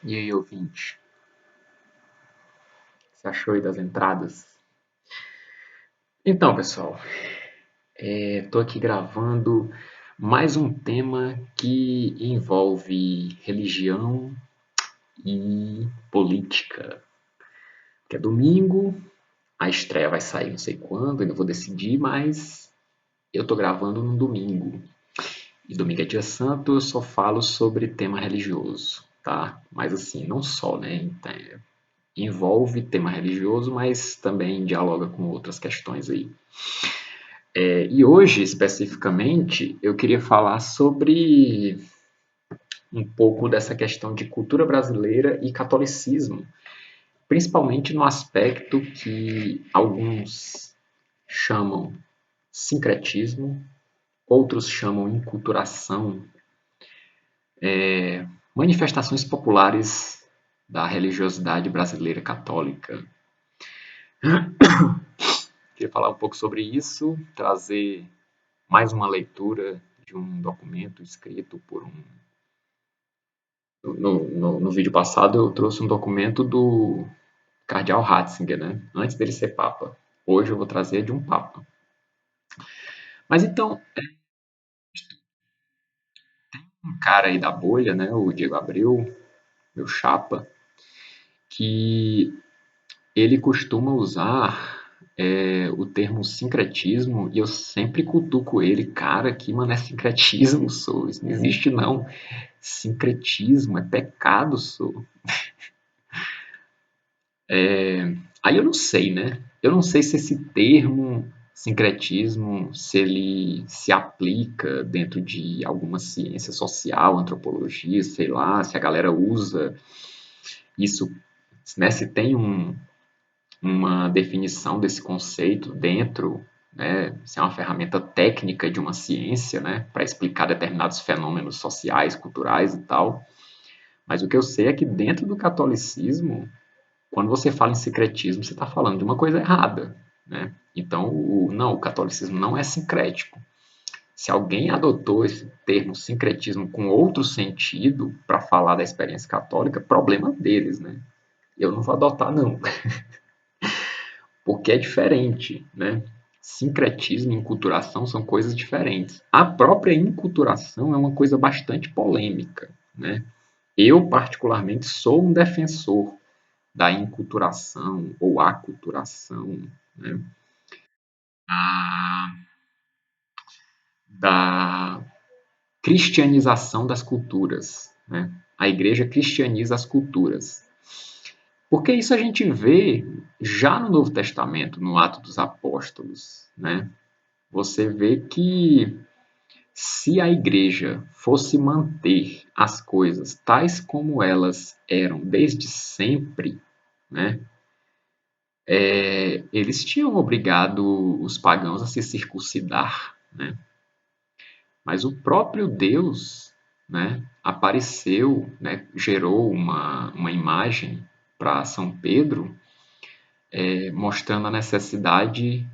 E aí, ouvinte, o que você achou aí das entradas? Então, pessoal, estou aqui gravando mais um tema que envolve religião e política. Que é domingo, a estreia vai sair não sei quando, ainda vou decidir, mas eu estou gravando no domingo. E domingo é dia santo, eu só falo sobre tema religioso, tá? Mas assim, não só, né? Então, envolve tema religioso, mas também dialoga com outras questões aí. E hoje, especificamente, eu queria falar sobre um pouco dessa questão de cultura brasileira e catolicismo, principalmente no aspecto que alguns chamam sincretismo, outros chamam inculturação, manifestações populares da religiosidade brasileira católica. Queria falar um pouco sobre isso, trazer mais uma leitura de um documento escrito por um. No vídeo passado eu trouxe um documento do Cardeal Ratzinger, né? Antes dele ser Papa. Hoje eu vou trazer de um Papa. Mas então, um cara aí da bolha, né? O Diego Abreu, meu chapa, que ele costuma usar o termo sincretismo e eu sempre cutuco ele, cara, que mano é sincretismo, sou. Isso não existe não. Sincretismo é pecado, sou. Aí eu não sei, né? Eu não sei se esse termo sincretismo, se ele se aplica dentro de alguma ciência social, antropologia, sei lá, se a galera usa isso, né? Se tem uma definição desse conceito dentro, né? Se é uma ferramenta técnica de uma ciência, né? Para explicar determinados fenômenos sociais, culturais e tal. Mas o que eu sei é que dentro do catolicismo quando você fala em sincretismo, você está falando de uma coisa errada, né? Então, não, o catolicismo não é sincrético. Se alguém adotou esse termo sincretismo com outro sentido para falar da experiência católica, problema deles, né? Eu não vou adotar, não, porque é diferente, né? Sincretismo e inculturação são coisas diferentes. A própria inculturação é uma coisa bastante polêmica, né? Eu, particularmente, sou um defensor da inculturação ou aculturação, né? a, da cristianização das culturas. Né? A igreja cristianiza as culturas. Porque isso a gente vê já no Novo Testamento, no Ato dos Apóstolos. Né? Você vê que se a igreja fosse manter as coisas tais como elas eram desde sempre, né? Eles tinham obrigado os pagãos a se circuncidar, né? Mas o próprio Deus, né, apareceu, né, gerou uma imagem para São Pedro, mostrando a necessidade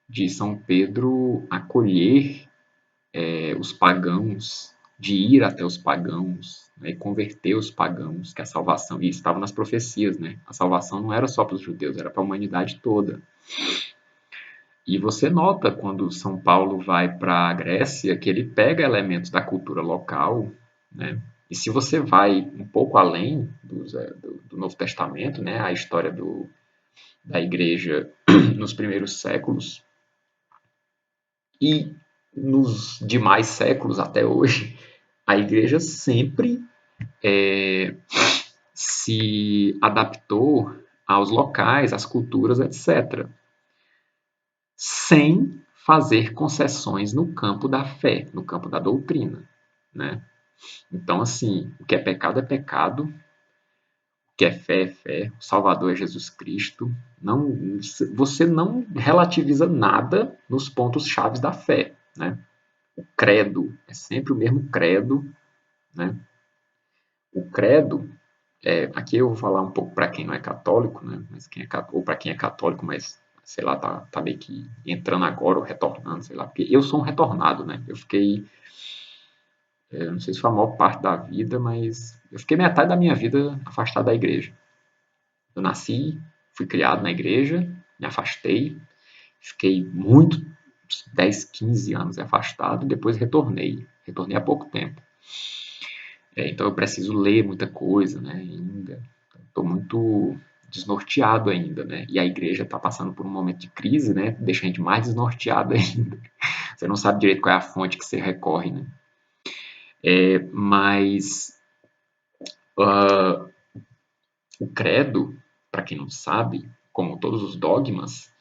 de São Pedro acolher os pagãos, de ir até os pagãos, né, e converter os pagãos, que a salvação, e estava nas profecias, né? A salvação não era só para os judeus, era para a humanidade toda. E você nota quando São Paulo vai para a Grécia que ele pega elementos da cultura local, né? E se você vai um pouco além do Novo Testamento, né, a história da igreja nos primeiros séculos e nos demais séculos até hoje, a igreja sempre se adaptou aos locais, às culturas, etc., sem fazer concessões no campo da fé, no campo da doutrina, né? Então, assim, o que é pecado, o que é fé, o Salvador é Jesus Cristo. Não, você não relativiza nada nos pontos chaves da fé, né? O credo é sempre o mesmo credo, né? O credo, aqui eu vou falar um pouco para quem não é católico, né? Mas ou para quem é católico, mas sei lá, tá meio que entrando agora ou retornando, sei lá, porque eu sou um retornado, né? Eu fiquei Eu não sei se foi a maior parte da vida, mas eu fiquei metade da minha vida afastado da igreja. Eu nasci, fui criado na igreja, me afastei, fiquei muito, 10, 15 anos afastado, depois retornei. Retornei há pouco tempo. Então eu preciso ler muita coisa, né, ainda. Estou muito desnorteado ainda, né? E a igreja está passando por um momento de crise, né? Deixa a gente mais desnorteado ainda. Você não sabe direito qual é a fonte que você recorre, né? Mas o credo, para quem não sabe, como todos os dogmas,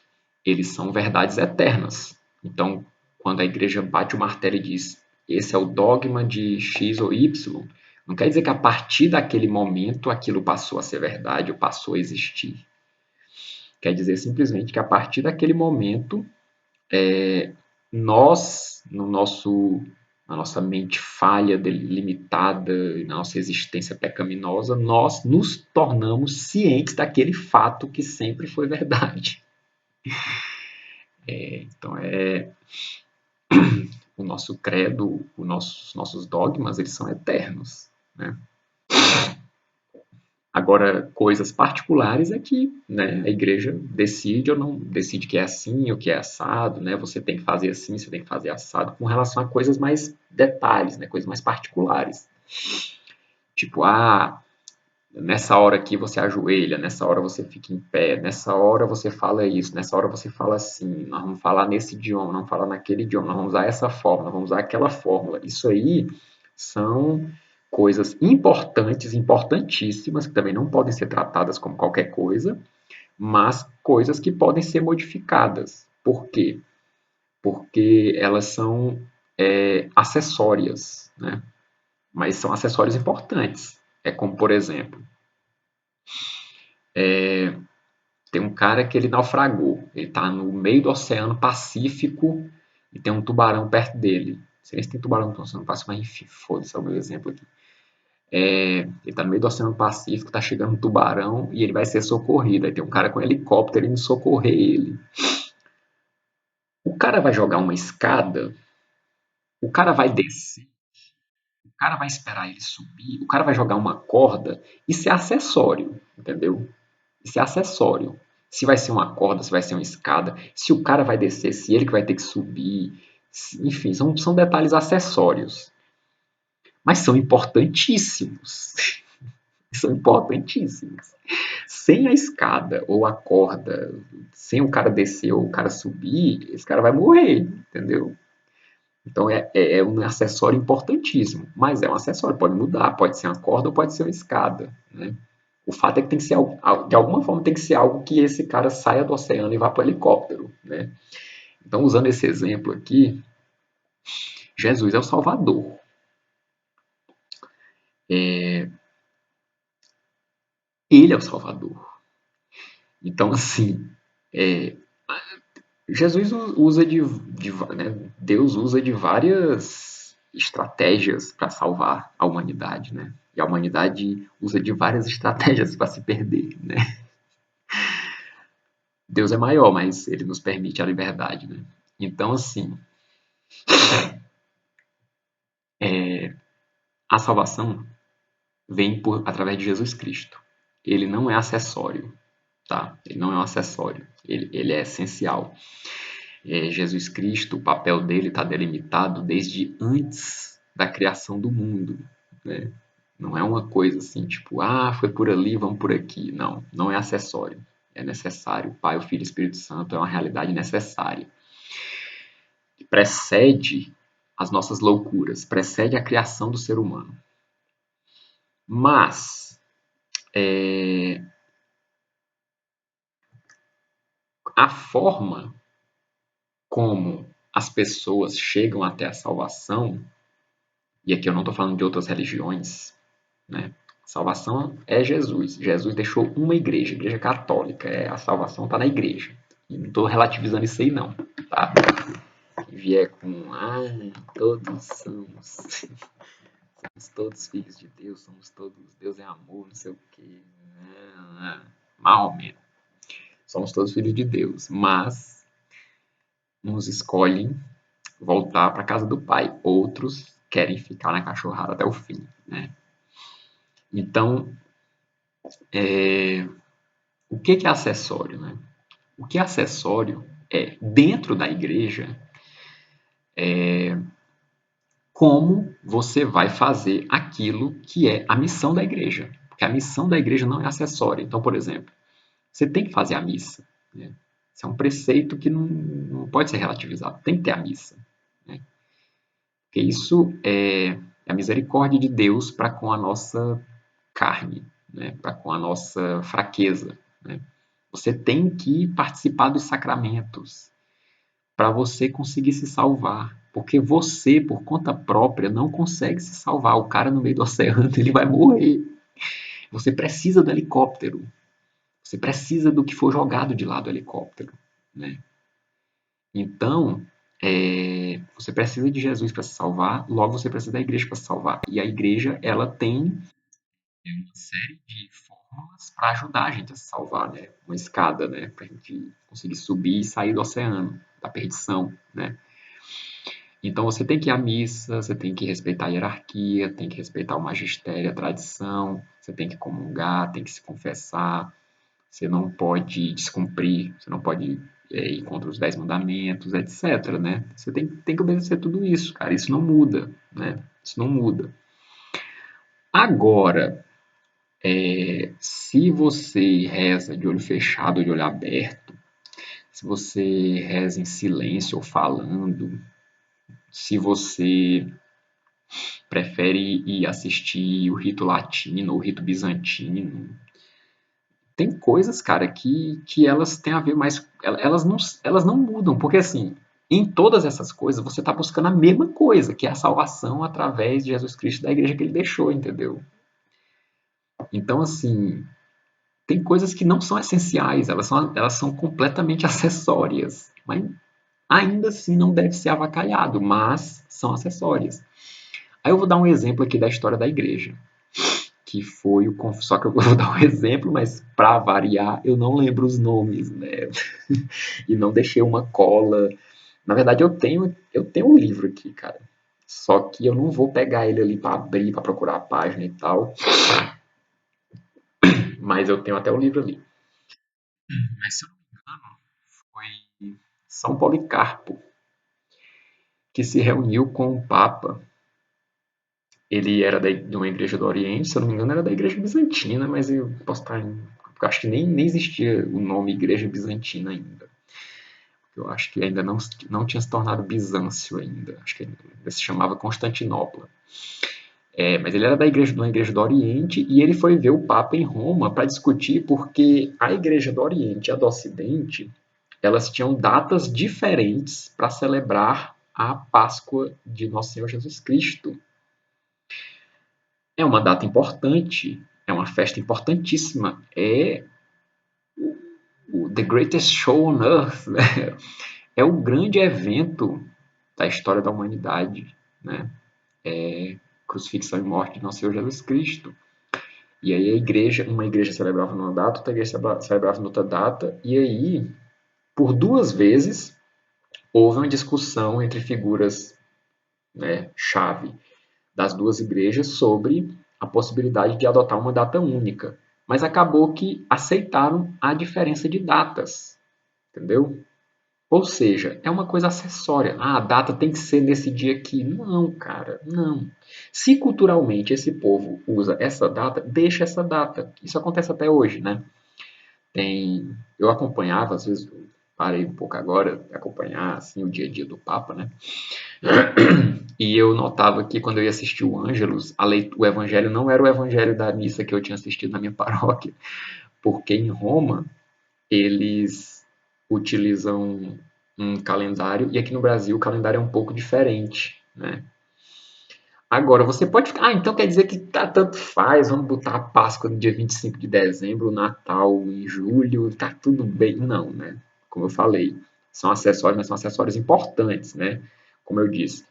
eles são verdades eternas. Então, quando a igreja bate o martelo e diz esse é o dogma de X ou Y, não quer dizer que a partir daquele momento aquilo passou a ser verdade ou passou a existir. Quer dizer simplesmente que a partir daquele momento, nós, no nosso, na nossa mente falha, limitada, na nossa existência pecaminosa, nós nos tornamos cientes daquele fato que sempre foi verdade. Então, o nosso credo, os nossos dogmas, eles são eternos, né? Agora, coisas particulares é que, né, a igreja decide ou não decide que é assim ou que é assado, né? Você tem que fazer assim, você tem que fazer assado, com relação a coisas mais detalhes, né? Coisas mais particulares. Tipo, nessa hora aqui você ajoelha, nessa hora você fica em pé, nessa hora você fala isso, nessa hora você fala assim, nós vamos falar nesse idioma, não vamos falar naquele idioma, nós vamos usar essa fórmula, nós vamos usar aquela fórmula. Isso aí são coisas importantes, importantíssimas, que também não podem ser tratadas como qualquer coisa, mas coisas que podem ser modificadas. Por quê? Porque elas são acessórias, né? Mas são acessórios importantes. É como, por exemplo, tem um cara que ele naufragou. Ele está no meio do Oceano Pacífico e tem um tubarão perto dele. Não sei nem se tem tubarão no Oceano Pacífico, mas enfim, foda-se, é o meu exemplo aqui. Ele está no meio do Oceano Pacífico, está chegando um tubarão e ele vai ser socorrido. Aí tem um cara com um helicóptero indo socorrer ele. O cara vai jogar uma escada, o cara vai descer, o cara vai esperar ele subir, o cara vai jogar uma corda. Isso é acessório, entendeu? Isso é acessório. Se vai ser uma corda, se vai ser uma escada, se o cara vai descer, se ele que vai ter que subir. Enfim, são detalhes acessórios. Mas são importantíssimos. São importantíssimos. Sem a escada ou a corda, sem o cara descer ou o cara subir, esse cara vai morrer, entendeu? Então é um acessório importantíssimo. Mas é um acessório, pode mudar, pode ser uma corda ou pode ser uma escada, né? O fato é que tem que ser de alguma forma tem que ser algo que esse cara saia do oceano e vá para o helicóptero, né? Então, usando esse exemplo aqui, Jesus é o Salvador. Ele é o Salvador. Então, assim, é, Jesus usa né, Deus usa de várias estratégias para salvar a humanidade, né? E a humanidade usa de várias estratégias para se perder, né? Deus é maior, mas ele nos permite a liberdade, né? Então, assim, a salvação vem através de Jesus Cristo. Ele não é acessório, tá? Ele não é um acessório, ele é essencial. Jesus Cristo, o papel dele está delimitado desde antes da criação do mundo, né? Não é uma coisa assim, tipo, foi por ali, vamos por aqui. Não, não é acessório. É necessário. O Pai, o Filho e o Espírito Santo é uma realidade necessária. Precede as nossas loucuras, precede a criação do ser humano. Mas a forma como as pessoas chegam até a salvação, e aqui eu não estou falando de outras religiões, né? Salvação é Jesus. Jesus deixou uma igreja, a igreja católica. A salvação está na igreja. E não estou relativizando isso aí, não. Tá? Quem vier com, todos somos todos filhos de Deus, somos todos, Deus é amor, não sei o quê. Mais ou menos. Somos todos filhos de Deus, mas uns escolhem voltar para a casa do Pai, outros querem ficar na cachorrada até o fim, né? Então, o que é acessório, né? O que é acessório é, dentro da igreja, como você vai fazer aquilo que é a missão da igreja. Porque a missão da igreja não é acessória. Então, por exemplo, você tem que fazer a missa, né? Isso é um preceito que não pode ser relativizado. Tem que ter a missa, né? Porque isso é a misericórdia de Deus para com a nossa carne, né? Para com a nossa fraqueza, né? Você tem que participar dos sacramentos para você conseguir se salvar. Porque você, por conta própria, não consegue se salvar. O cara no meio do oceano, ele vai morrer. Você precisa do helicóptero. Você precisa do que for jogado de lá do helicóptero, né? Então, você precisa de Jesus para se salvar, logo você precisa da igreja para se salvar. E a igreja, ela tem uma série de fórmulas para ajudar a gente a se salvar, né? Uma escada, né? Para a gente conseguir subir e sair do oceano, da perdição, né? Então você tem que ir à missa, você tem que respeitar a hierarquia, tem que respeitar o magistério, a tradição, você tem que comungar, tem que se confessar, você não pode descumprir, você não pode ir contra os 10 mandamentos, etc, né? Você tem que obedecer tudo isso, cara. Isso não muda, né? Isso não muda. Agora, se você reza de olho fechado ou de olho aberto, se você reza em silêncio ou falando, se você prefere ir assistir o rito latino ou o rito bizantino, tem coisas, cara, que elas têm a ver mais. Elas não mudam, porque assim, em todas essas coisas você está buscando a mesma coisa, que é a salvação através de Jesus Cristo da igreja que ele deixou, entendeu? Então, assim, tem coisas que não são essenciais, elas são completamente acessórias, mas ainda assim não deve ser avacalhado, mas são acessórias. Aí eu vou dar um exemplo aqui da história da igreja, que foi o só que eu vou dar um exemplo, mas para variar, eu não lembro os nomes, né? E não deixei uma cola. Na verdade, eu tenho um livro aqui, cara. Só que eu não vou pegar ele ali para abrir, para procurar a página e tal, mas eu tenho até o livro ali. Mas se eu não me engano, foi São Policarpo que se reuniu com o Papa. Ele era de uma igreja do Oriente, se eu não me engano, era da igreja bizantina, mas eu posso estar. Eu acho que nem existia o nome Igreja Bizantina ainda. Eu acho que ainda não tinha se tornado Bizâncio ainda. Acho que ainda se chamava Constantinopla. Mas ele era de uma igreja do Oriente e ele foi ver o Papa em Roma para discutir porque a igreja do Oriente e a do Ocidente elas tinham datas diferentes para celebrar a Páscoa de Nosso Senhor Jesus Cristo. É uma data importante, é uma festa importantíssima, é o The Greatest Show on Earth, né? É o grande evento da história da humanidade, né? Crucifixão e morte de Nosso Senhor Jesus Cristo. E aí uma igreja celebrava numa data, outra igreja celebrava noutra data, e aí, por duas vezes, houve uma discussão entre figuras, né, chave das duas igrejas sobre a possibilidade de adotar uma data única. Mas acabou que aceitaram a diferença de datas, entendeu? Ou seja, é uma coisa acessória. Ah, a data tem que ser nesse dia aqui. Não, cara, não. Se culturalmente esse povo usa essa data, deixa essa data. Isso acontece até hoje, né? Eu acompanhava, às vezes parei um pouco agora de acompanhar assim, o dia a dia do Papa, né? E eu notava que quando eu ia assistir o Ângelus, o evangelho não era o evangelho da missa que eu tinha assistido na minha paróquia, porque em Roma eles utilizam um calendário e aqui no Brasil o calendário é um pouco diferente, né? Agora, você pode ficar, então quer dizer que tá, tanto faz, vamos botar a Páscoa no dia 25 de dezembro, o Natal em julho, tá tudo bem. Não, né? Como eu falei, são acessórios, mas são acessórios importantes, né? Como eu disse,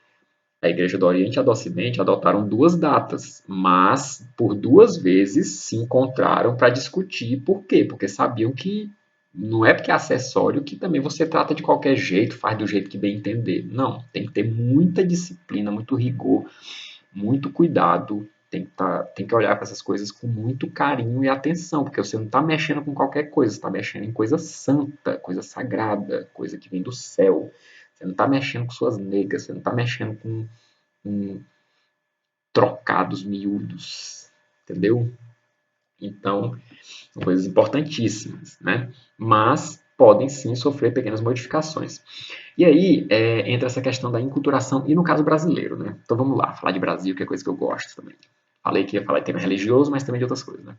a Igreja do Oriente e a do Ocidente adotaram duas datas, mas por duas vezes se encontraram para discutir. Por quê? Porque sabiam que Não é porque é acessório que também você trata de qualquer jeito, faz do jeito que bem entender. Não, tem que ter muita disciplina, muito rigor, muito cuidado. Tem que olhar para essas coisas com muito carinho e atenção, porque você não está mexendo com qualquer coisa, você está mexendo em coisa santa, coisa sagrada, coisa que vem do céu. Você não está mexendo com suas negas, você não está mexendo com trocados miúdos, entendeu? Então, são coisas importantíssimas, né? Mas podem sim sofrer pequenas modificações. E aí entra essa questão da enculturação, e no caso brasileiro, né? Então vamos lá, falar de Brasil, que é coisa que eu gosto também. Falei que ia falar de tema religioso, mas também de outras coisas, né?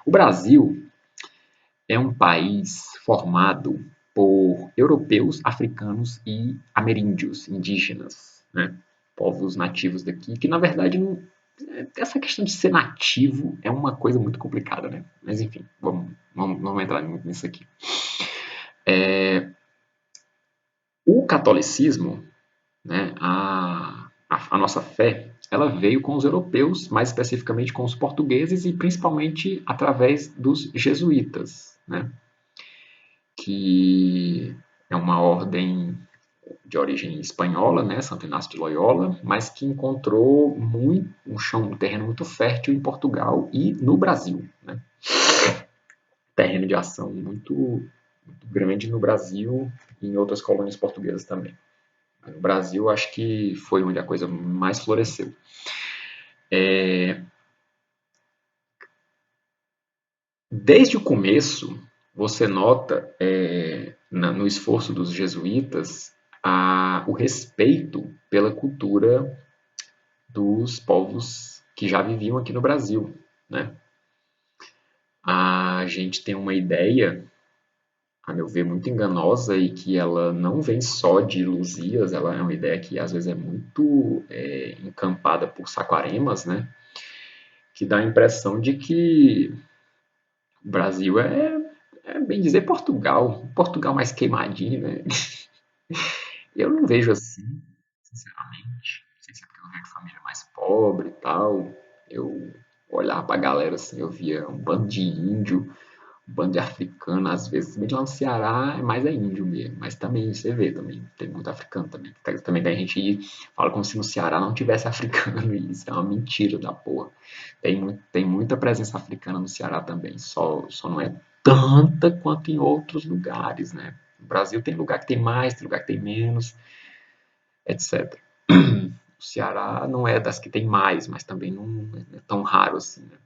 O Brasil é um país formado por europeus, africanos e ameríndios, indígenas, né? Povos nativos daqui, que na verdade não, essa questão de ser nativo é uma coisa muito complicada, né? Mas enfim, vamos entrar nisso aqui. O catolicismo, né, a nossa fé, ela veio com os europeus, mais especificamente com os portugueses e principalmente através dos jesuítas, né, que é uma ordem de origem espanhola, né, Santo Inácio de Loyola, mas que encontrou um terreno muito fértil em Portugal e no Brasil, né, terreno de ação muito grande no Brasil e em outras colônias portuguesas também. No Brasil, acho que foi onde a coisa mais floresceu. Desde o começo, você nota no esforço dos jesuítas o respeito pela cultura dos povos que já viviam aqui no Brasil, né? A gente tem uma ideia, a meu ver, muito enganosa e que ela não vem só de Lusíadas, ela é uma ideia que às vezes é muito encampada por Saquaremas, né? Que dá a impressão de que o Brasil bem dizer, Portugal. Portugal mais queimadinho, né? Eu não vejo assim, sinceramente. Não sei se é porque eu venho de família mais pobre e tal. Eu olhava pra galera assim, eu via um bando de índio, um bando de africano, às vezes. Se bem que lá no Ceará é mais índio mesmo, mas também você vê também, tem muito africano também. Também tem gente que fala como se no Ceará não tivesse africano, e isso é uma mentira da porra. Tem muita presença africana no Ceará também, só não é tanta quanto em outros lugares, né? No Brasil tem lugar que tem mais, tem lugar que tem menos, etc. O Ceará não é das que tem mais, mas também não é tão raro assim, né?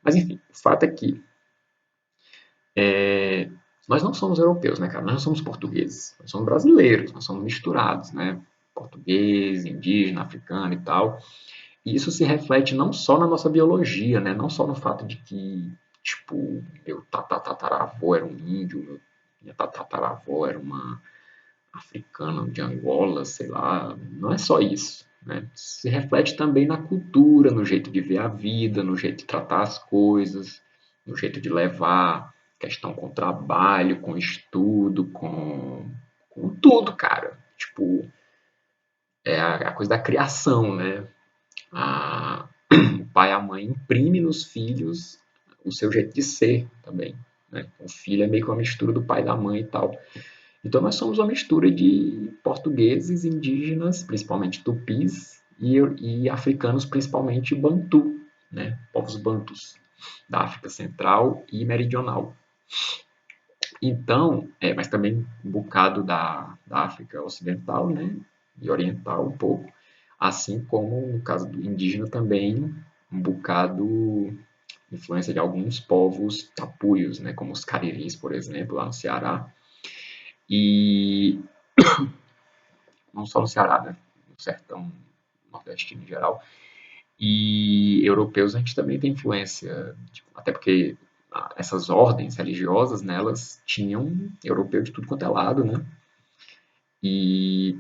Mas enfim, o fato é que nós não somos europeus, né, cara? Nós não somos portugueses, nós somos brasileiros, nós somos misturados, né? Português, indígena, africano e tal. E isso se reflete não só na nossa biologia, né? Não só no fato de que, tipo, meu tataravô era um índio, minha tataravó era uma africana de Angola, sei lá. Não é só isso, né? Se reflete também na cultura, no jeito de ver a vida, no jeito de tratar as coisas, no jeito de levar questão com trabalho, com estudo, com tudo, cara. Tipo, é a coisa da criação, né? A, o pai e a mãe imprimem nos filhos o seu jeito de ser também. Né? O filho é meio que uma mistura do pai e da mãe e tal. Então nós somos uma mistura de portugueses, indígenas, principalmente tupis, e africanos, principalmente bantu, né? Povos bantus da África Central e Meridional. Então, mas também um bocado da África Ocidental, né? E Oriental um pouco, assim como no caso do indígena também um bocado influência de alguns povos tapuios, né? Como os cariris, por exemplo, lá no Ceará. E não só no Ceará, né? No sertão nordestino em geral. E europeus a gente também tem influência, tipo, até porque essas ordens religiosas, né, elas tinham europeu de tudo quanto é lado, né? E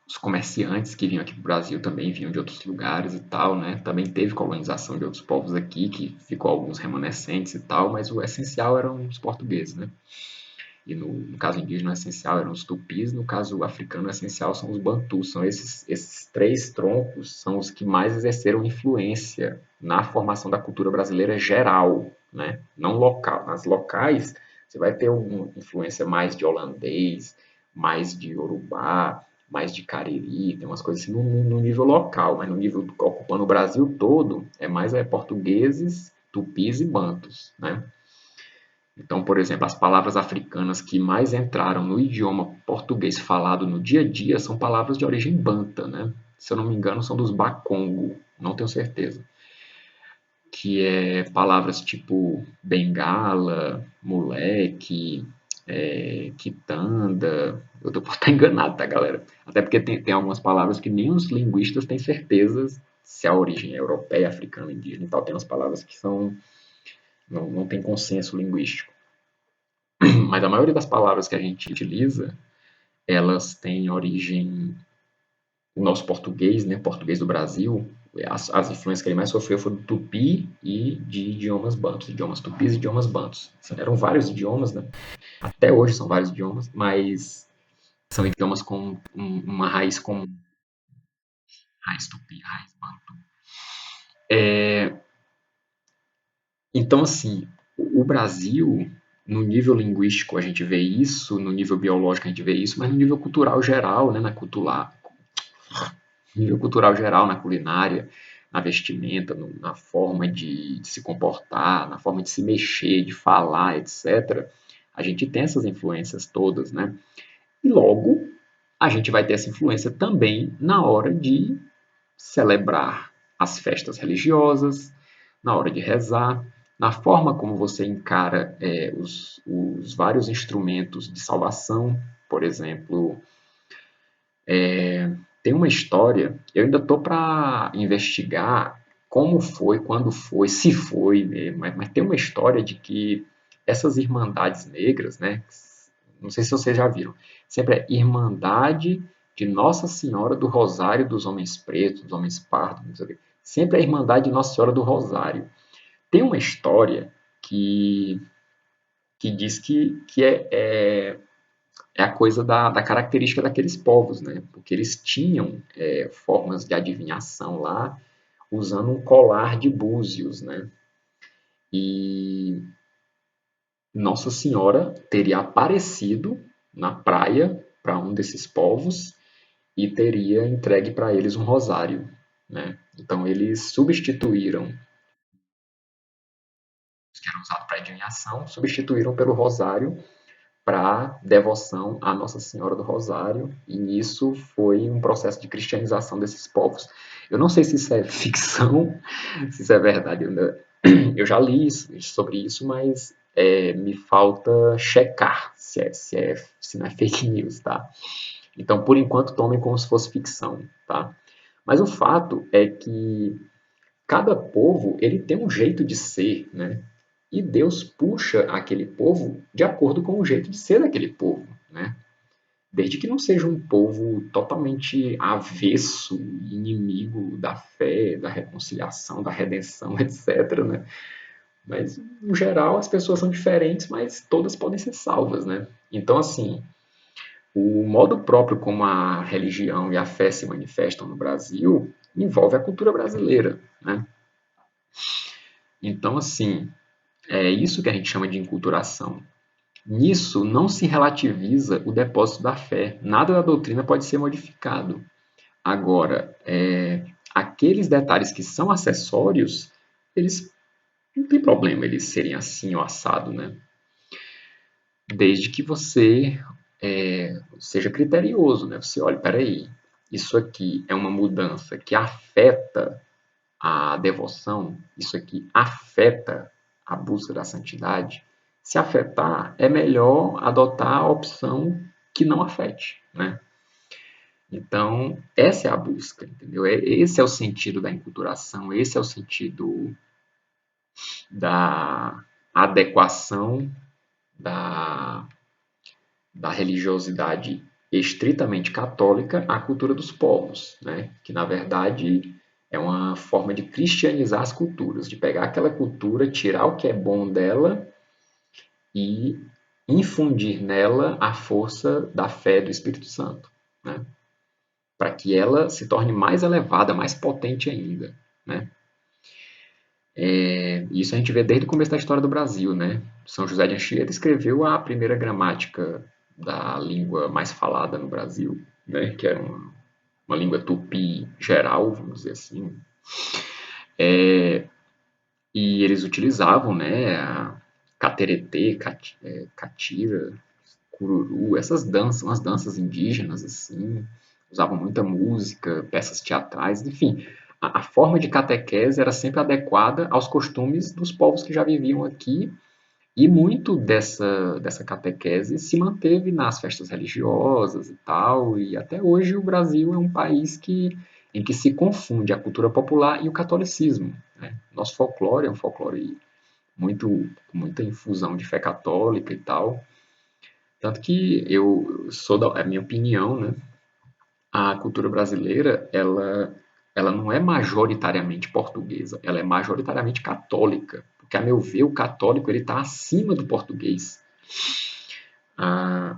os comerciantes que vinham aqui para o Brasil também vinham de outros lugares e tal, né? Também teve colonização de outros povos aqui, que ficou alguns remanescentes e tal, mas o essencial eram os portugueses, né? E no caso indígena, o essencial eram os tupis, no caso africano, o essencial são os bantus. São esses três troncos são os que mais exerceram influência na formação da cultura brasileira geral, né? Não local. Nas locais, você vai ter uma influência mais de holandês, mais de Yorubá, mais de Cariri, tem umas coisas assim no nível local, mas no nível ocupando o Brasil todo, é mais portugueses, tupis e bantos, né? Então, por exemplo, as palavras africanas que mais entraram no idioma português falado no dia a dia são palavras de origem banta, né? Se eu não me engano, são dos Bakongo, não tenho certeza. Que é palavras tipo bengala, moleque, quitanda. Eu posso estar enganado, tá, galera? Até porque tem algumas palavras que nem os linguistas têm certeza se a origem é europeia, africana, indígena e tal. Tem umas palavras que não tem consenso linguístico. Mas a maioria das palavras que a gente utiliza, elas têm origem, o nosso português, né, português do Brasil, as influências que ele mais sofreu foram do tupi e de idiomas bantos, idiomas tupis e idiomas bantos. Eram vários idiomas, né? Até hoje são vários idiomas, mas são idiomas com uma raiz comum, raiz tupi, raiz banto. Então, assim, o Brasil, no nível linguístico a gente vê isso, no nível biológico a gente vê isso, mas no nível cultural geral, né, nível cultural geral, na culinária, na vestimenta, na forma de se comportar, na forma de se mexer, de falar, etc. A gente tem essas influências todas, né? E logo a gente vai ter essa influência também na hora de celebrar as festas religiosas, na hora de rezar, na forma como você encara os vários instrumentos de salvação, por exemplo, tem uma história, eu ainda estou para investigar como foi, quando foi, se foi, né? Mas tem uma história de que essas irmandades negras, né? Não sei se vocês já viram, sempre é Irmandade de Nossa Senhora do Rosário dos Homens Pretos, dos Homens Pardos, não sei o quê. Sempre é a Irmandade de Nossa Senhora do Rosário. Tem uma história que, que diz que é a coisa da característica daqueles povos, né? Porque eles tinham formas de adivinhação lá, usando um colar de búzios, né? E Nossa Senhora teria aparecido na praia para um desses povos e teria entregue para eles um rosário, né? Então eles substituíram os que eram usados para adivinhação, substituíram pelo rosário para devoção à Nossa Senhora do Rosário, e nisso foi um processo de cristianização desses povos. Eu não sei se isso é ficção, se isso é verdade. Eu já li sobre isso, mas me falta checar se não é fake news, tá? Então, por enquanto, tomem como se fosse ficção, tá? Mas o fato é que cada povo ele tem um jeito de ser, né? E Deus puxa aquele povo de acordo com o jeito de ser daquele povo, né? Desde que não seja um povo totalmente avesso, inimigo da fé, da reconciliação, da redenção, etc, né? Mas, no geral, as pessoas são diferentes, mas todas podem ser salvas, né? Então, assim, o modo próprio como a religião e a fé se manifestam no Brasil envolve a cultura brasileira, né? Então, assim, é isso que a gente chama de enculturação. Nisso não se relativiza o depósito da fé. Nada da doutrina pode ser modificado. Agora, aqueles detalhes que são acessórios, eles não tem problema eles serem assim ou assado, né? Desde que você seja criterioso, né? Você olha, peraí, isso aqui é uma mudança que afeta a devoção, isso aqui afeta a busca da santidade. Se afetar, é melhor adotar a opção que não afete, né? Então, essa é a busca, entendeu? Esse é o sentido da enculturação, esse é o sentido da adequação da, da religiosidade estritamente católica à cultura dos povos, né? Que na verdade é uma forma de cristianizar as culturas, de pegar aquela cultura, tirar o que é bom dela e infundir nela a força da fé do Espírito Santo, né? Para que ela se torne mais elevada, mais potente ainda, né? Isso a gente vê desde o começo da história do Brasil, né? São José de Anchieta escreveu a primeira gramática da língua mais falada no Brasil, né? Que era uma língua tupi geral, vamos dizer assim. E eles utilizavam, né, a cateretê, catira, cururu, essas danças, umas danças indígenas, assim, usavam muita música, peças teatrais, enfim. A forma de catequese era sempre adequada aos costumes dos povos que já viviam aqui, e muito dessa catequese se manteve nas festas religiosas e tal, e até hoje o Brasil é um país em que se confunde a cultura popular e o catolicismo, né? Nosso folclore é um folclore muita infusão de fé católica e tal. Tanto que é a minha opinião, né? A cultura brasileira, ela não é majoritariamente portuguesa, ela é majoritariamente católica. Porque, a meu ver, o católico ele está acima do português. Ah,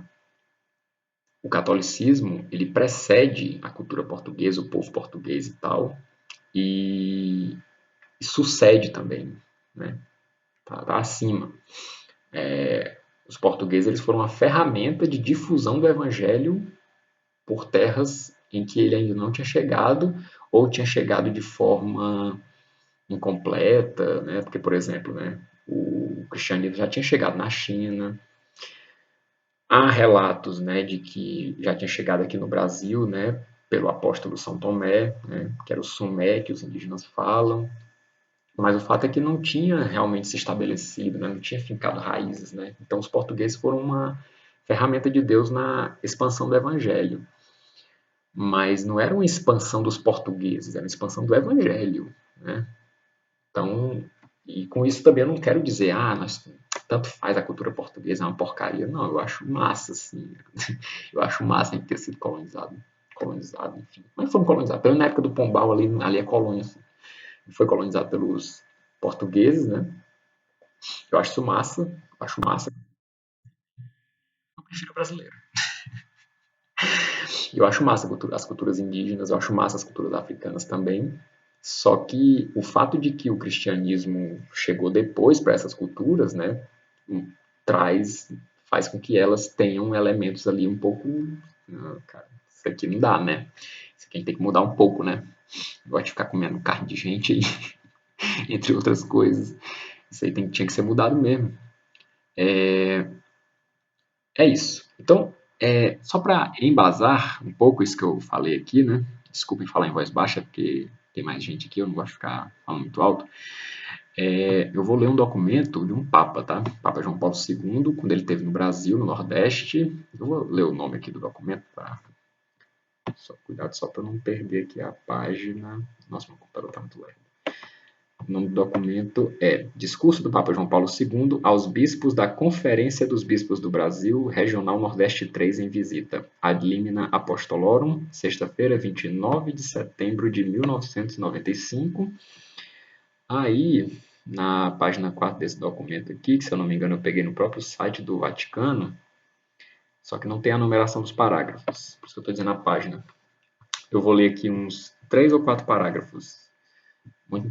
o catolicismo ele precede a cultura portuguesa, o povo português e tal, e sucede também, né? Tá acima. Os portugueses eles foram uma ferramenta de difusão do evangelho por terras em que ele ainda não tinha chegado ou tinha chegado de forma incompleta, né? Porque, por exemplo, né, o cristianismo já tinha chegado na China. Há relatos, né, de que já tinha chegado aqui no Brasil, né, pelo apóstolo São Tomé, né, que era o Sumé que os indígenas falam. Mas o fato é que não tinha realmente se estabelecido, né, não tinha fincado raízes, né? Então os portugueses foram uma ferramenta de Deus na expansão do evangelho. Mas não era uma expansão dos portugueses, era uma expansão do evangelho, né? Então, e com isso também eu não quero dizer, tanto faz a cultura portuguesa, é uma porcaria. Não, eu acho massa, assim. Eu acho massa a gente ter sido colonizado, enfim. Mas fomos colonizados. Pelo na época do Pombal, ali é colônia, assim. Foi colonizado pelos portugueses, né? Eu acho isso massa, acho massa. Eu prefiro brasileiro. Eu acho massa as culturas indígenas, eu acho massa as culturas africanas também. Só que o fato de que o cristianismo chegou depois para essas culturas, né, traz, faz com que elas tenham elementos ali um pouco, cara, isso aqui não dá, né? Isso aqui a gente tem que mudar um pouco, né? Não gosto de ficar comendo carne de gente aí, entre outras coisas. Isso aí tinha que ser mudado mesmo. É isso. Então, só para embasar um pouco isso que eu falei aqui, né? Desculpem falar em voz baixa, porque tem mais gente aqui, eu não gosto de ficar falando muito alto. Eu vou ler um documento de um Papa, tá? Papa João Paulo II, quando ele esteve no Brasil, no Nordeste. Eu vou ler o nome aqui do documento, tá? Cuidado só para não perder aqui a página. Nossa, meu computador está muito lento. O nome do documento é Discurso do Papa João Paulo II aos bispos da Conferência dos Bispos do Brasil, Regional Nordeste 3 em visita. Ad limina Apostolorum, sexta-feira, 29 de setembro de 1995. Aí, na página 4 desse documento aqui, que se eu não me engano eu peguei no próprio site do Vaticano, só que não tem a numeração dos parágrafos, por isso que eu estou dizendo a página. Eu vou ler aqui uns 3 ou 4 parágrafos. Muito